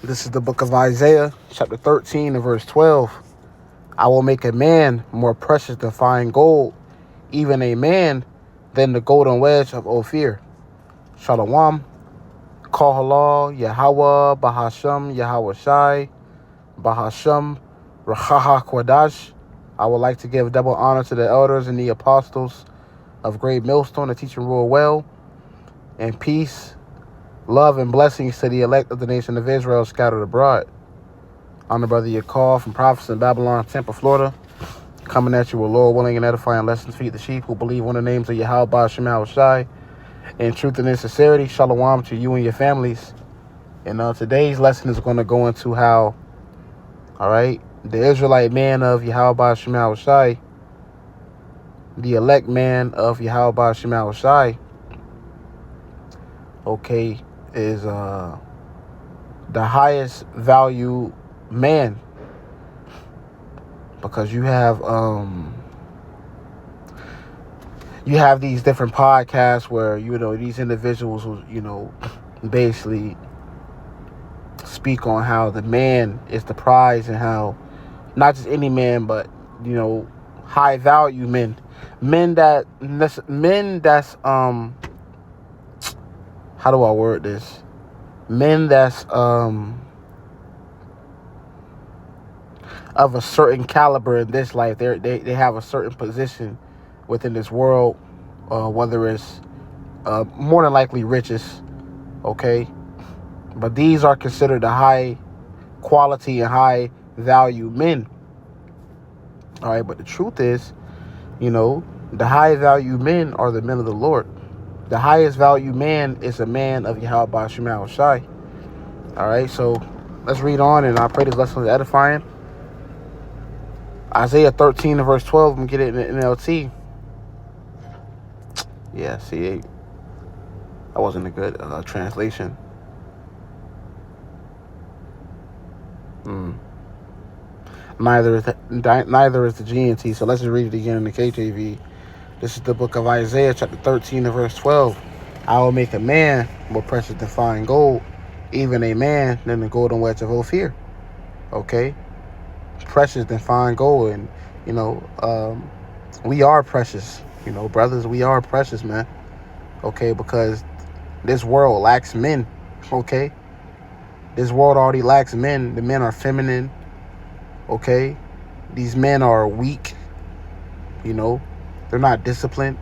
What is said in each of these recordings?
This is the book of Isaiah, chapter 13 and verse 12. I will make a man more precious than fine gold, even a man than the golden wedge of Ophir. Shalom. Call halal, Yahawah, BAHASHAM, YAHAWASHI, BAHASHAM, RAAHWABAN. I would like to give double honor to the elders and the apostles of Great Millstone that teach and rule well, and peace, love, and blessings to the elect of the nation of Israel scattered abroad. I'm the brother Yakar from Prophets in Babylon, Tampa, Florida, coming at you with Lord willing and edifying lessons to feed the sheep who believe on the names of Yahweh, Shai, in truth and in sincerity. Shalom to you and your families. And today's lesson is going to go into how, the Israelite man of Yahweh Shai, the elect man of Yahweh Shai, is the highest value man, because you have these different podcasts where these individuals who basically speak on how the man is the prize, and how not just any man, but high value men that's how do I word this? Men that's of a certain caliber in this life. They have a certain position within this world, whether it's more than likely riches, but these are considered the high quality and high value men. But the truth is, the high value men are the men of the Lord. The highest value man is a man of Yahweh Shai. So let's read on, and I pray this lesson is edifying. Isaiah 13 and verse 12, I'm going to get it in the NLT. Yeah, see, that wasn't a good translation. Neither is the GNT, so let's just read it again in the KJV. This is the book of Isaiah, chapter 13 and verse 12. I will make a man more precious than fine gold, even a man than the golden wedge of Ophir. Precious than fine gold. And, we are precious. Brothers, we are precious, man. Because this world lacks men. This world already lacks men. The men are feminine. These men are weak. They're not disciplined.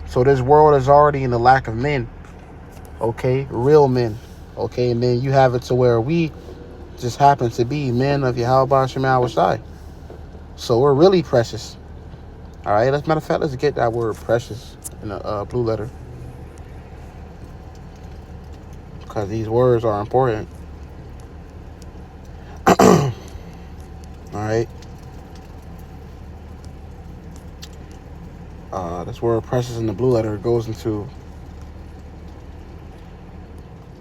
So this world is already in the lack of men. Real men. And then you have it to where we just happen to be men of Yahweh Shai. So we're really precious. As a matter of fact, let's get that word precious in a blue letter, because these words are important. This word precious in the blue letter goes into,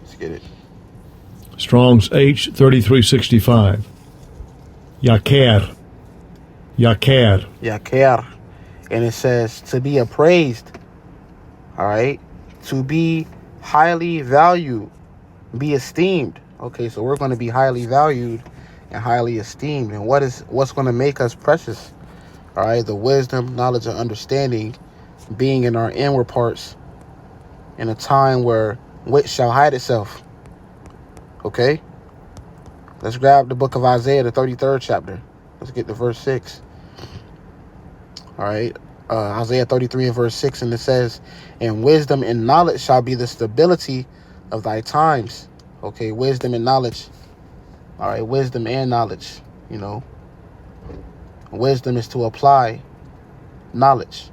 let's get it. Strong's H3365. Yaker. And it says to be appraised. To be highly valued, be esteemed. So we're going to be highly valued and highly esteemed. And what's going to make us precious? The wisdom, knowledge, and understanding being in our inward parts, in a time where wit shall hide itself. Let's grab the book of Isaiah, the 33rd chapter. Let's get to verse 6. Isaiah 33 and verse 6, and it says, and wisdom and knowledge shall be the stability of thy times. Wisdom and knowledge. Wisdom and knowledge. Wisdom is to apply knowledge,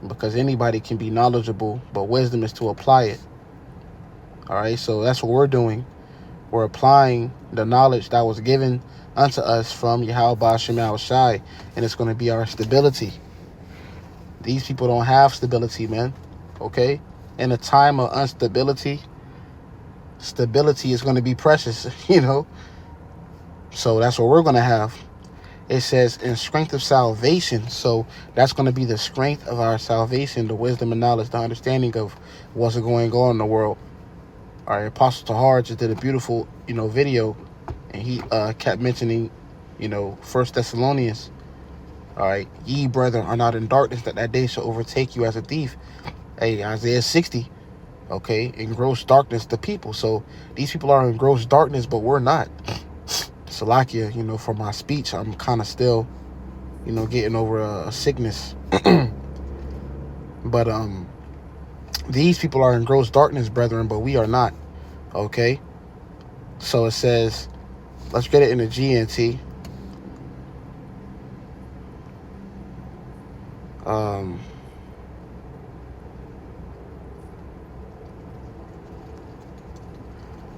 because anybody can be knowledgeable, but wisdom is to apply it. So that's what we're doing. We're applying the knowledge that was given unto us from Yahweh Shai, and it's going to be our stability. These people don't have stability, man. In a time of instability, stability is going to be precious, So that's what we're going to have. It says in strength of salvation. So that's going to be the strength of our salvation, the wisdom and knowledge, the understanding of what's going on in the world. All right, Apostle Tahar just did a beautiful, video, and he kept mentioning, First Thessalonians. All right, ye brethren are not in darkness, that day shall overtake you as a thief. Hey, Isaiah 60. Okay, in gross darkness, the people. So these people are in gross darkness, but we're not. Salakia, for my speech, I'm kind of still, getting over a sickness. But these people are in gross darkness, brethren, but we are not. Okay, so it says, let's get it in the GNT.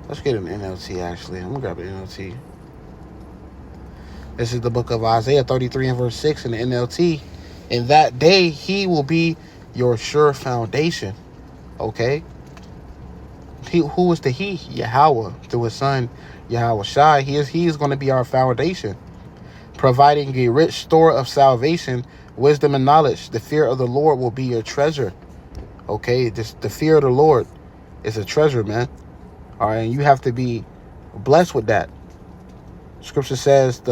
Let's get an NLT, actually. I'm going to grab an NLT. This is the book of Isaiah 33 and verse 6 in the NLT. In that day, he will be your sure foundation. Okay? Who is the he? Yahweh, through his son, YAHAWASHI. He is going to be our foundation, providing a rich store of salvation, wisdom, and knowledge. The fear of the Lord will be your treasure. Okay? The fear of the Lord is a treasure, man. All right, and you have to be blessed with that. Scripture says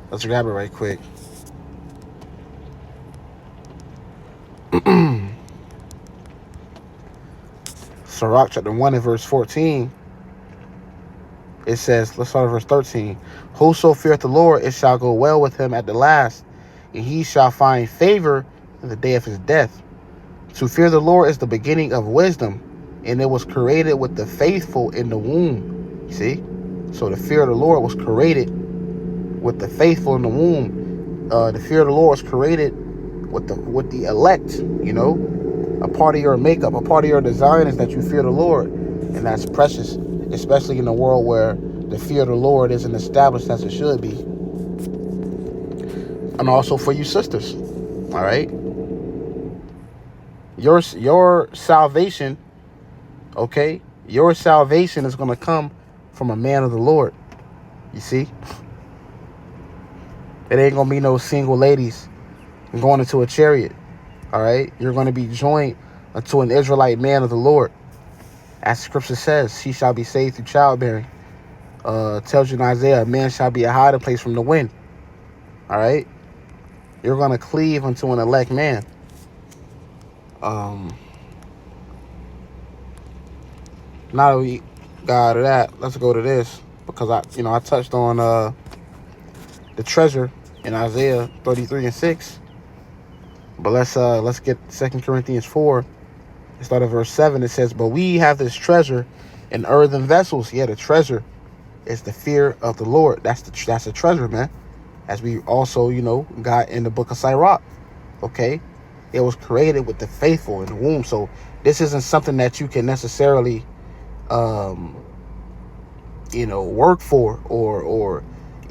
let's grab it right quick. Sirach chapter 1 and verse 14. It says, let's start at verse 13. Whoso feareth the Lord, it shall go well with him at the last, and he shall find favor in the day of his death. To fear the Lord is the beginning of wisdom, and it was created with the faithful in the womb. See? So the fear of the Lord was created with the faithful in the womb. The fear of the Lord was created with the elect, A part of your makeup, a part of your design is that you fear the Lord. And that's precious, especially in a world where the fear of the Lord isn't established as it should be. And also for you sisters, all right? Your salvation, okay? Your salvation is going to come from a man of the Lord. You see? It ain't going to be no single ladies going into a chariot. All right? You're going to be joined unto an Israelite man of the Lord. As scripture says, she shall be saved through childbearing. Tells you in Isaiah, a man shall be a hiding place from the wind. All right? You're going to cleave unto an elect man. Now that we got out of that, let's go to this, because I touched on the treasure in Isaiah 33 and 6. But let's get 2 Corinthians 4. It started at verse 7. It says, but we have this treasure in earthen vessels. Yeah, the treasure is the fear of the Lord. That's the treasure, man. As we also, got in the book of Sirach. Okay? It was created with the faithful in the womb. So this isn't something that you can necessarily work for, or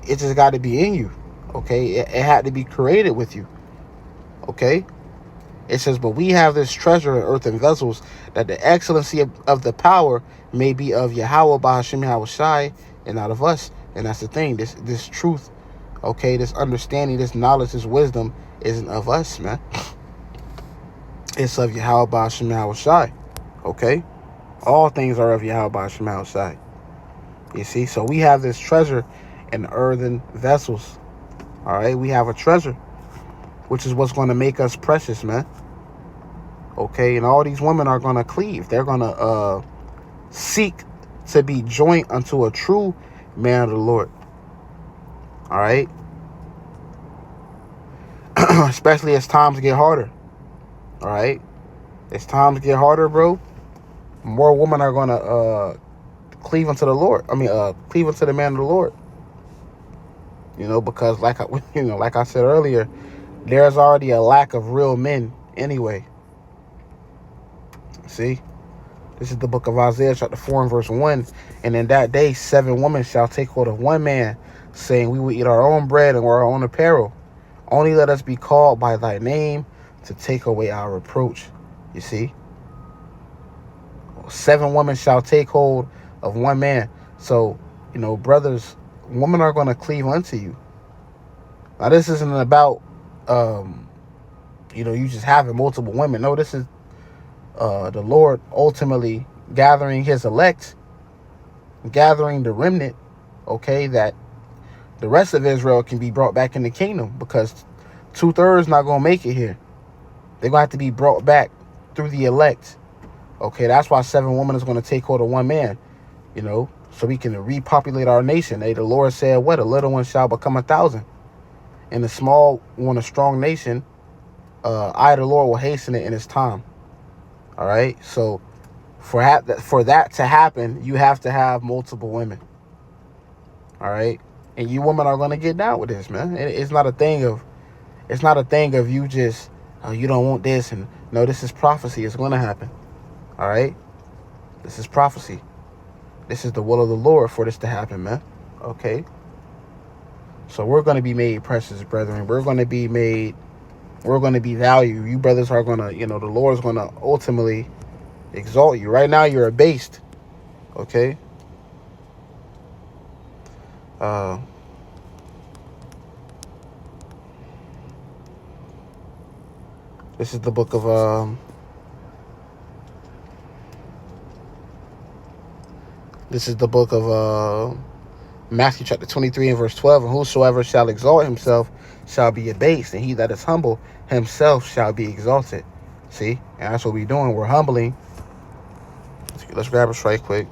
it just got to be in you. Okay? It had to be created with you. Okay? It says, but we have this treasure in earthen vessels, that the excellency of the power may be of Yahweh, BAHASHAM, YAHAWASHI, and not of us. And that's the thing. This truth, okay, this understanding, this knowledge, this wisdom isn't of us, man. It's of Yahweh, BAHASHAM, YAHAWASHI. Okay? All things are of Yahweh, BAHASHAM, YAHAWASHI. You see? So we have this treasure in earthen vessels. All right? We have a treasure, which is what's going to make us precious, man. Okay? And all these women are going to cleave. They're going to seek to be joined unto a true man of the Lord. All right? Especially as times get harder. All right? As times get harder, bro, more women are going to cleave unto the Lord. Cleave unto the man of the Lord. Because like I said earlier, there's already a lack of real men anyway. See? This is the book of Isaiah chapter 4 and verse 1. And in that day 7 women shall take hold of one man, saying, we will eat our own bread and wear our own apparel. Only let us be called by thy name to take away our reproach. You see? 7 women shall take hold of one man. So, brothers, women are going to cleave unto you. Now, this isn't about, you just having multiple women. No, this is the Lord ultimately gathering his elect, gathering the remnant, okay, that the rest of Israel can be brought back in the kingdom, because 2/3 not going to make it here. They're going to have to be brought back through the elect. Okay, that's why 7 women is going to take hold of 1 man, so we can repopulate our nation. Hey, the Lord said, what? A little one shall become 1,000. And the small one, a strong nation, I, the Lord, will hasten it in its time. All right, so for that to happen, you have to have multiple women. All right, and you women are going to get down with this, man. It's not a thing of you just, you don't want this, and no, this is prophecy. It's going to happen. All right, this is prophecy. This is the will of the Lord for this to happen, man. Okay, so we're going to be made precious, brethren. We're going to be valued. You brothers are going to, the Lord is going to ultimately exalt you. Right now, you're abased. Okay. This is the book of Matthew chapter 23 and verse 12. And whosoever shall exalt himself shall be abased, and he that is humble himself shall be exalted. See, and that's what we're doing. We're humbling. Let's grab us right quick.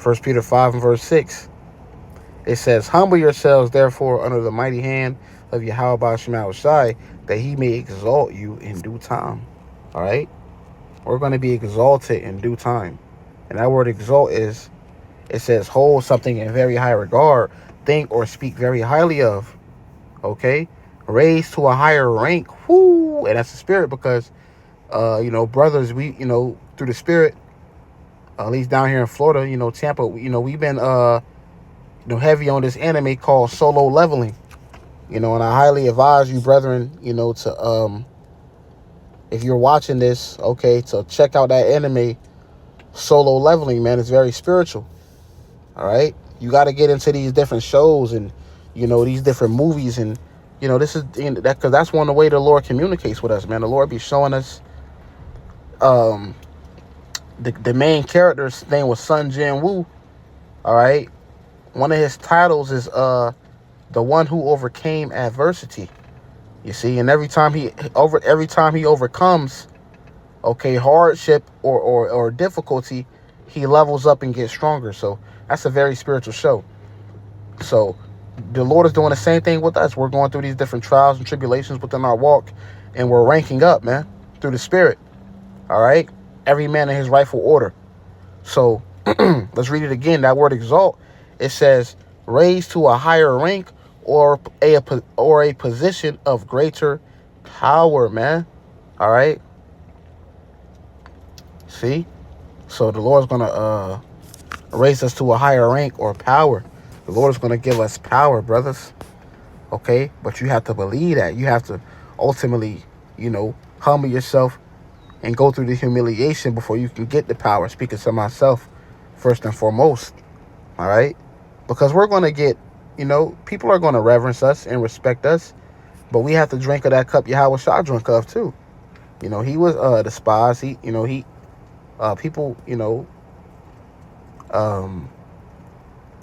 1 Peter 5 and verse 6. It says, humble yourselves therefore under the mighty hand of YAHAWASHI, that he may exalt you in due time. All right, we're going to be exalted in due time. And that word exalt it says hold something in very high regard, think or speak very highly of. Okay, raise to a higher rank. Whoo, and that's the spirit, because brothers, we through the spirit, at least down here in Florida, Tampa, we've been heavy on this anime called Solo Leveling. And I highly advise you, brethren, to if you're watching this, okay, to check out that anime Solo Leveling, man. It's very spiritual. All right, you got to get into these different shows and these different movies, and this is that, because that's one of the way the Lord communicates with us, man. The Lord be showing us the main character's name was Sun Jin Woo. All right, one of his titles is the one who overcame adversity. You see, and every time he overcomes, okay, hardship or difficulty, he levels up and gets stronger. So that's a very spiritual show. So the Lord is doing the same thing with us. We're going through these different trials and tribulations within our walk, and we're ranking up, man, through the spirit. All right, every man in his rightful order. So let's read it again. That word exalt, it says raise to a higher rank or a position of greater power, man. All right. See, so the Lord's gonna raise us to a higher rank or power. The Lord is gonna give us power, brothers. Okay, but you have to believe that. You have to ultimately, humble yourself and go through the humiliation before you can get the power. Speaking to myself first and foremost. All right, because we're gonna get, people are gonna reverence us and respect us, but we have to drink of that cup Yahawashi drank of too. He was despised. People,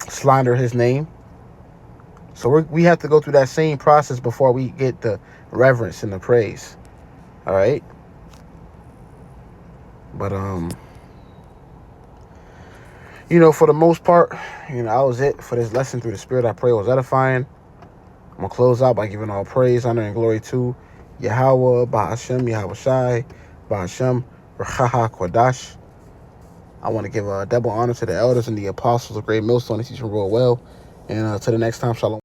slander his name. So we have to go through that same process before we get the reverence and the praise. All right. But for the most part, that was it for this lesson through the spirit. I pray it was edifying. I'm gonna close out by giving all praise, honor, and glory to Yahawah, BAHASHAM, YAHAWASHI, BAHASHAM, RAAHWABAN. I want to give a double honor to the elders and the apostles of Great Millstone. They teach and rule well. And to the next time, shalom.